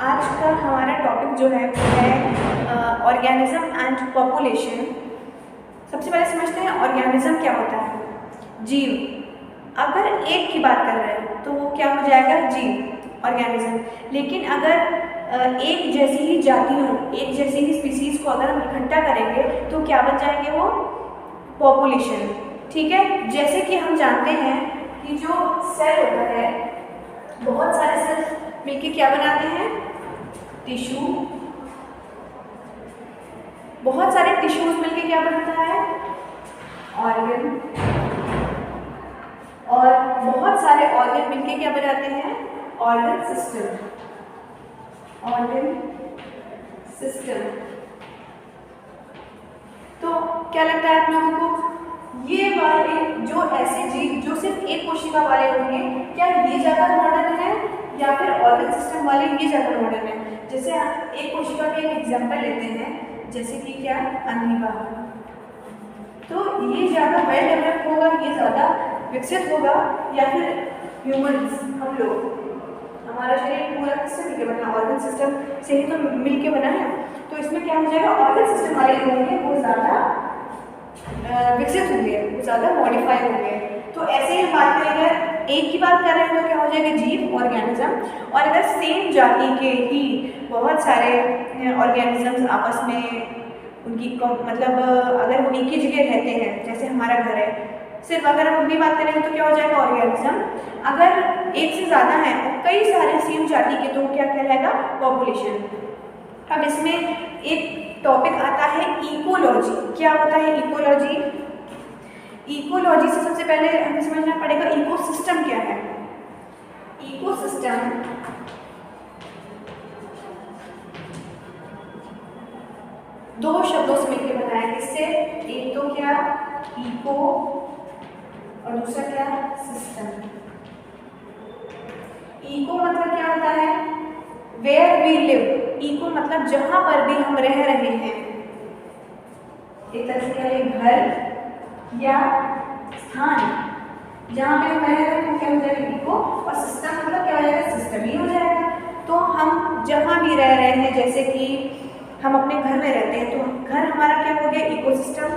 आज का हमारा टॉपिक जो है वो है ऑर्गेनिज्म एंड पॉपुलेशन। सबसे पहले समझते हैं ऑर्गेनिज्म क्या होता है। जीव, अगर एक की बात कर रहे हैं तो वो क्या हो जाएगा, जीव, ऑर्गेनिज्म। लेकिन अगर एक जैसी ही जाति हो, एक जैसी ही स्पीसीज को अगर हम इकट्ठा करेंगे तो क्या बन जाएंगे, वो पॉपुलेशन। ठीक है, जैसे कि हम जानते हैं कि जो सेल होता है, बहुत सारे सेल मिलके क्या बनाते हैं, टिश्यू। बहुत सारे टिश्यूज मिलके क्या बनता है, ऑर्गन। और बहुत सारे ऑर्गन मिलके क्या बनाते हैं, ऑर्गन सिस्टम। Organ system. तो क्या लगता है आप लोगों को, ये वाले जो ऐसे जीव जो सिर्फ एक कोशिका वाले होंगे, क्या ये ज़्यादा मॉडर्न है या फिर ऑर्गन सिस्टम वाले ये ज़्यादा मॉडर्न है? जैसे एक कोशिका का एक एग्जांपल लेते हैं, जैसे कि क्या, अमीबा। तो ये ज़्यादा वेल डेवलप होगा, ये ज़्यादा विकसित होगा, या फिर ह्यूमंस, हम लोग, हमारा शरीर पूरा किससे मिलकर बना, ऑर्गन सिस्टम से ही तो मिलके बना है। तो इसमें क्या हो जाएगा, ऑर्गन सिस्टम वाले होंगे वो ज़्यादा विकसित होंगे, वो ज़्यादा मॉडिफाई होंगे। तो ऐसे ही बात करें, एक की बात कर रहे हैं तो क्या हो जाएगा, जीव, ऑर्गेनिज्म। और अगर सेम जाति के ही बहुत सारे ऑर्गेनिजम्स आपस में उनकी मतलब अगर वो एक ही जगह रहते हैं, जैसे हमारा घर है, सिर्फ अगर हम अपनी बात करेंगे तो क्या हो जाएगा, ऑर्गेनिज्म। अगर एक से ज़्यादा है और कई सारे सेम जाति के, तो क्या कहलाएगा, पॉपुलेशन। अब इसमें एक टॉपिक आता है इकोलॉजी। क्या होता है इकोलॉजी? इकोलॉजी से सबसे पहले हमें समझना पड़ेगा इकोसिस्टम क्या है। इकोसिस्टम दो शब्दों से मिलकर बना है, किससे? एक तो क्या, इको, और दूसरा क्या, सिस्टम। इको मतलब क्या होता है, वेयर वी लिव। इको मतलब जहां पर भी हम रह रहे हैं, एक तरह से क्या है, घर या स्थान जहाँ पे हम रह रहे हैं, क्या हो जाएगा, इको। और सिस्टम मतलब क्या हो जाएगा, सिस्टम ही हो जाएगा। तो हम जहाँ भी रह रहे हैं, जैसे कि हम अपने घर में रहते हैं, तो घर हमारा क्या हो गया, इकोसिस्टम।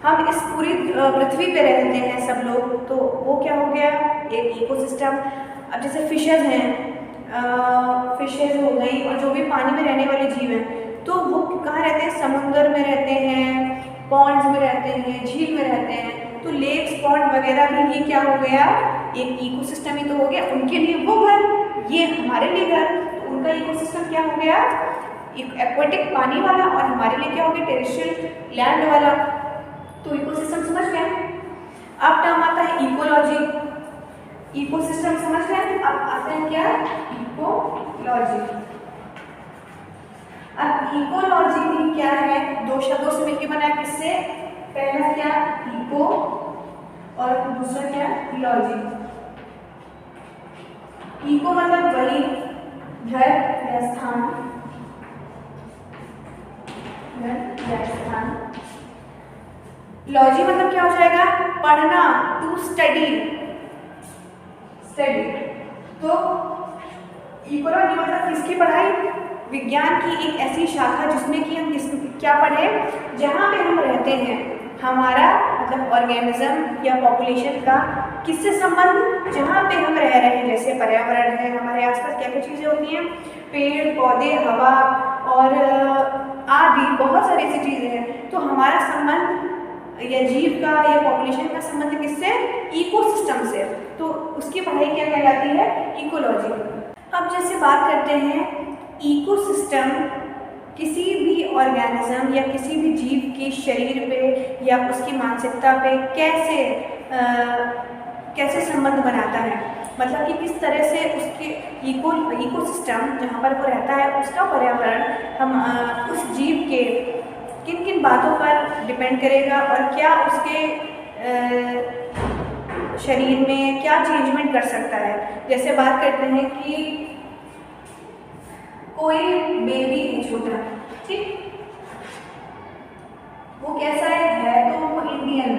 हम इस पूरी पृथ्वी पे रहते हैं सब लोग, तो वो क्या हो गया, एक इकोसिस्टम। अब जैसे फिशेज हैं, फिशेज हो गई, और जो भी पानी में रहने वाले जीव हैं, तो वो कहाँ रहते हैं, समुद्र में रहते हैं, पॉन्ड्स में रहते हैं, झील में रहते हैं। तो लेक्स, पॉन्ड वगैरह भी ये क्या हो गया, एक इकोसिस्टम ही तो हो गया। उनके लिए वो घर, ये हमारे लिए घर, तो उनका इकोसिस्टम क्या हो गया, एक एक्वेटिक पानी वाला, और हमारे लिए क्या हो गया, टेरेस्ट्रियल लैंड वाला। तो इकोसिस्टम समझ गए। अब टर्म आता है इकोलॉजी। इकोसिस्टम समझ गए, अब आते हैं क्या, इकोलॉजी। अब इकोलॉजी भी क्या है, दो शब्दों से मिलकर बना है, किससे? पहला क्या, इको, और दूसरा क्या, लॉजी। इको मतलब वही, घर या स्थान, घर या स्थान। लॉजी मतलब क्या हो जाएगा, पढ़ना, टू स्टडी, स्टडी। तो इकोलॉजी मतलब किसकी पढ़ाई, विज्ञान की एक ऐसी शाखा जिसमें कि हम क्या पढ़े, जहाँ पे हम रहते हैं, हमारा मतलब ऑर्गेनिज्म या पॉपुलेशन का किससे संबंध, जहाँ पे हम रह रहे हैं, जैसे पर्यावरण है, हमारे आसपास क्या क्या चीज़ें होती हैं, पेड़ पौधे, हवा और आदि बहुत सारी ऐसी चीज़ें हैं। तो हमारा संबंध या जीव का या पॉपुलेशन का संबंध किससे, इकोसिस्टम से। तो उसकी पढ़ाई क्या कहलाती है, इकोलॉजी। अब जैसे बात करते हैं इकोसिस्टम, किसी भी ऑर्गेनिज्म या किसी भी जीव के शरीर पे या उसकी मानसिकता पे कैसे संबंध बनाता है, मतलब कि किस तरह से उसके इकोसिस्टम जहाँ पर वो रहता है, उसका पर्यावरण हम उस जीव के किन किन बातों पर डिपेंड करेगा, और क्या उसके शरीर में क्या चेंजमेंट कर सकता है। जैसे बात करते हैं कि कोई बेबी है छोटा, ठीक, वो कैसा है तो वो इंडियन,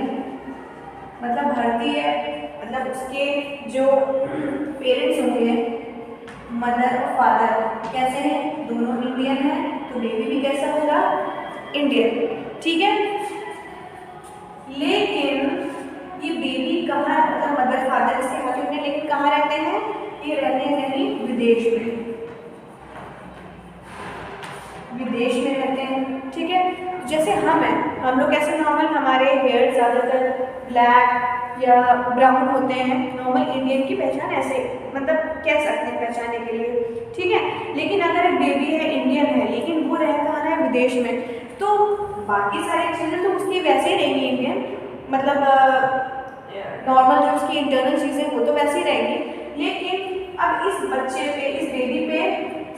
मतलब भारतीय, मतलब उसके जो पेरेंट्स होंगे मदर और फादर कैसे हैं, दोनों इंडियन हैं, तो बेबी भी कैसा होगा, इंडियन। ठीक है, लेकिन ये बेबी कहाँ, मतलब मदर फादर इसके हाथ में, लेकिन कहाँ रहते हैं, ये रहते हैं कहीं विदेश में, विदेश में रहते हैं। ठीक है, जैसे हम हैं, हम लोग कैसे नॉर्मल, हमारे हेयर ज़्यादातर ब्लैक या ब्राउन होते हैं, नॉर्मल इंडियन की पहचान ऐसे मतलब कह सकते हैं पहचानने के लिए। ठीक है, लेकिन अगर एक बेबी है, इंडियन है, लेकिन वो रह कहाँ है, विदेश में, तो बाकी सारी चीज़ें तो उसकी वैसे ही रहेंगी इंडियन, मतलब नॉर्मल जो उसकी इंटरनल चीज़ें वो तो वैसे ही रहेंगी, लेकिन अब इस बच्चे पे, इस बेबी पे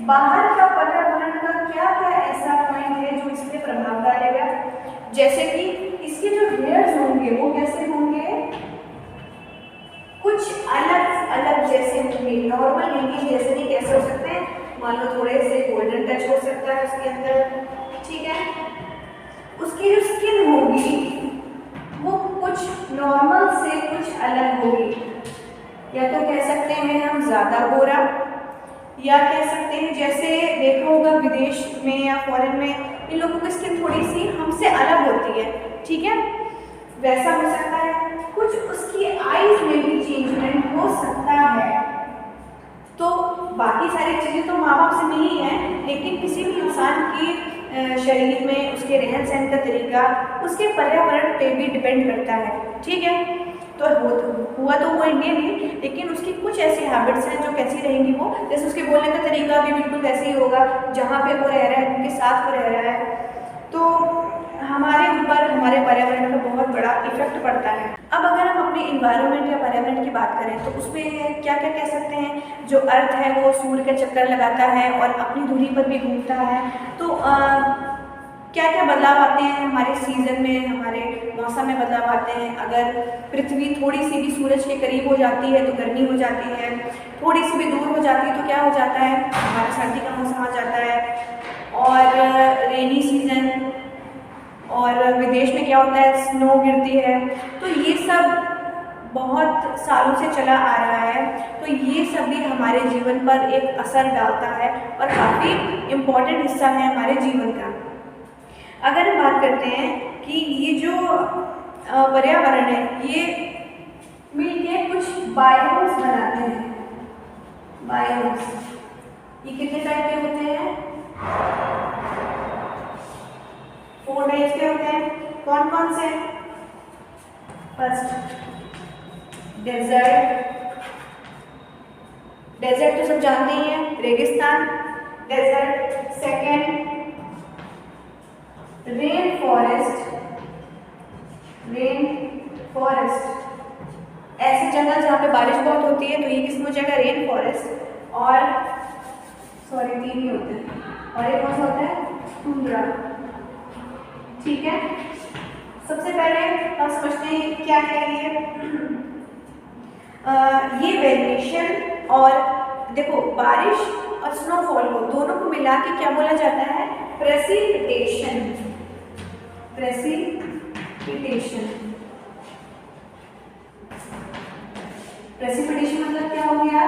बाहर का पर्यावरण का क्या क्या ऐसा पॉइंट है जो इस पर प्रभाव डालेगा। जैसे कि इसके जो हेयर्स होंगे वो कैसे होंगे, कुछ अलग अलग जैसे होंगे, नॉर्मल इंडियन जैसे नहीं, कैसे हो सकते हैं, मान लो थोड़े से गोल्डन टच हो सकता है उसके अंदर। ठीक है, उसकी जो स्किन होगी वो कुछ नॉर्मल से कुछ अलग होगी, या तो कह सकते हैं हम ज़्यादा गोरा, या कह सकते हैं जैसे देखा होगा विदेश में या फॉरेन में इन लोगों की स्किन थोड़ी सी हमसे अलग होती है। ठीक है, वैसा हो सकता है। कुछ उसकी आईज में भी चेंजमेंट हो सकता है। तो बाकी सारी चीज़ें तो माँ बाप से मिली हैं, लेकिन किसी भी इंसान की शरीर में उसके रहन सहन का तरीका उसके पर्यावरण पे भी डिपेंड करता है। ठीक है, तो हुआ तो वो इंडियन ही, लेकिन उसकी कुछ ऐसी हैबिट्स हैं जो कैसी रहेंगी वो, जैसे उसके बोलने का तरीका भी बिल्कुल वैसे ही होगा जहाँ पे वो रह रहा है, उनके साथ वो रह रहा है। तो हमारे ऊपर हमारे पर्यावरण का बहुत बड़ा इफेक्ट पड़ता है। अब अगर हम अपने इन्वायरमेंट या पर्यावरण की बात करें तो उसमें क्या क्या कह सकते हैं, जो अर्थ है वो सूर्य का चक्कर लगाता है और अपनी दूरी पर भी घूमता है, तो क्या क्या बदलाव आते हैं हमारे सीजन में, हमारे मौसम में बदलाव आते हैं। अगर पृथ्वी थोड़ी सी भी सूरज के करीब हो जाती है तो गर्मी हो जाती है, थोड़ी सी भी दूर हो जाती है तो क्या हो जाता है, हमारा सर्दी का मौसम आ जाता है, और रेनी सीजन, और विदेश में क्या होता है, स्नो गिरती है। तो ये सब बहुत सालों से चला आ रहा है, तो ये सब भी हमारे जीवन पर एक असर डालता है और काफ़ी इम्पोर्टेंट हिस्सा है हमारे जीवन का। अगर हम बात करते हैं कि ये जो पर्यावरण है ये मिलके कुछ बायोम्स बनाते हैं। बायोम्स ये कितने टाइप के होते हैं, 4 टाइप्स के होते हैं। कौन कौन से, फर्स्ट डेजर्ट, डेजर्ट तो सब जानते ही हैं, रेगिस्तान desert. Second rain forest, rain forest ऐसी जगह जहाँ पे बारिश बहुत होती है, तो ये किस में हो जाएगा, रेन फॉरेस्ट। और सॉरी 3 ही होते हैं, और एक कौन सा होता है, टुंड्रा। ठीक है, सबसे पहले हम समझते हैं क्या है ये वेरिएशन। और देखो बारिश और स्नोफॉल को दोनों को मिला के क्या बोला जाता है, प्रेसिपिटेशन। प्रेसिपिटेशन, प्रेसिपिटेशन मतलब क्या हो गया,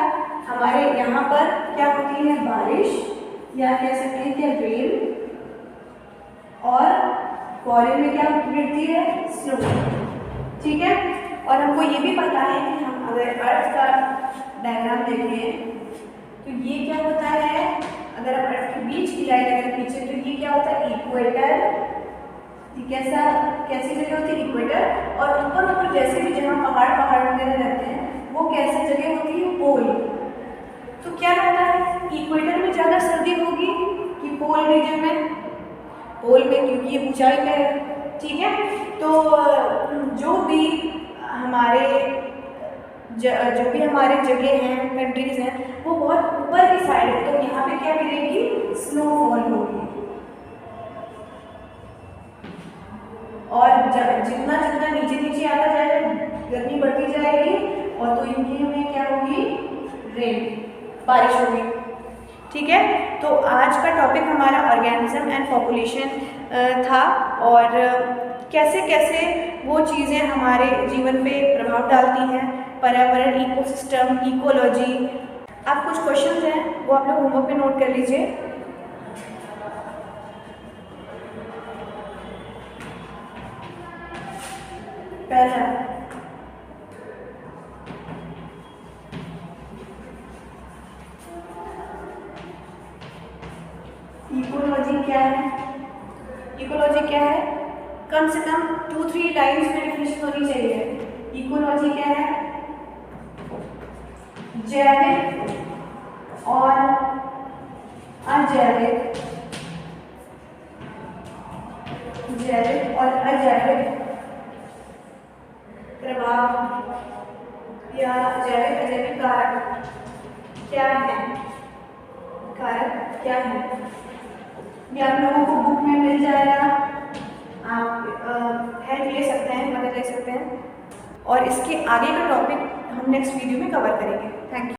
हमारे यहाँ पर क्या होती है, बारिश, या कह सकते हैं क्या, रेन, और फॉरेन में क्या गिरती है, स्नो। ठीक है, और हमको ये भी पता है कि हम अगर अर्थ का डायग्राम देखें तो ये क्या होता है, अगर आप अर्थ के बीच की लाइन अगर खींचे तो ये क्या होता है, इक्वेटर। कैसा, कैसी जगह होती है, इक्वेटर। और ऊपर ऊपर जैसे भी जहाँ पहाड़ वगैरह रहते हैं वो कैसी जगह होती है, पोल। तो क्या रहता है, इक्वेटर में ज़्यादा सर्दी होगी कि पोल रीजन में, पोल में, क्योंकि ये ऊंचाई पे है। ठीक है, तो जो भी हमारे जगह हैं, कंट्रीज हैं, वो बहुत ऊपर की साइड है, तो यहाँ पे क्या गिरेगी, स्नोफॉल होगी। और जितना जितना नीचे नीचे आता जाएगा गर्मी बढ़ती जाएगी, और तो इनकी में क्या होगी, रेन, बारिश होगी। ठीक है, तो आज का टॉपिक हमारा ऑर्गेनिज्म एंड पॉपुलेशन था, और कैसे कैसे वो चीज़ें हमारे जीवन पे प्रभाव डालती हैं, पर्यावरण, इकोसिस्टम, इकोलॉजी। आप कुछ क्वेश्चंस हैं वो आप लोग होमवर्क पे नोट कर लीजिए। पहला, इकोलॉजी क्या है? इकोलॉजी क्या है? कम से कम 2-3 लाइन्स में डेफिनेशन होनी चाहिए। इकोलॉजी क्या है? जैविक और अजैविक, जैविक और अजैविक प्रभाव या जैविक अजैविक कारक क्या है? कारक क्या है? ये आप लोगों को बुक में मिल जाएगा, आप हेल्प ले सकते हैं, मदद ले सकते हैं। और इसके आगे का टॉपिक हम नेक्स्ट वीडियो में कवर करेंगे। Thank you.